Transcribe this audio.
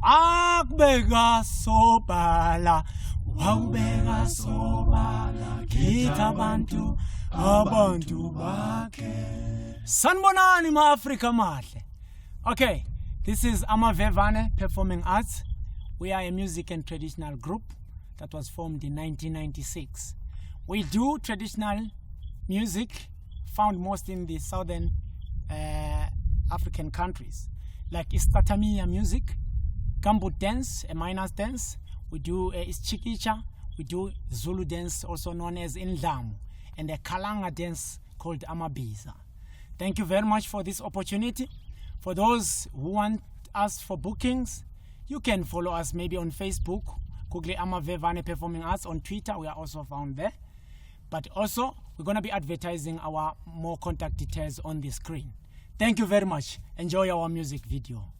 Akbega sobala, wawubeka sobala, kita abantu bakhe. Sanibonani ma-Afrika mahle. Okay, this is Amavevane Performing Arts. We are a music and traditional group that was formed in 1996. We do traditional music found most in the southern African countries, like Istatamiya music, Gambut dance, a miners dance. We do Ischikicha, we do Zulu dance, also known as Indlamu, and a Kalanga dance called Amabiza. Thank you very much for this opportunity. For those who want us for bookings, you can follow us maybe on Facebook, Google Amavevane Performing Arts. On Twitter, we are also found there. But also, we're going to be advertising our more contact details on the screen. Thank you very much. Enjoy our music video.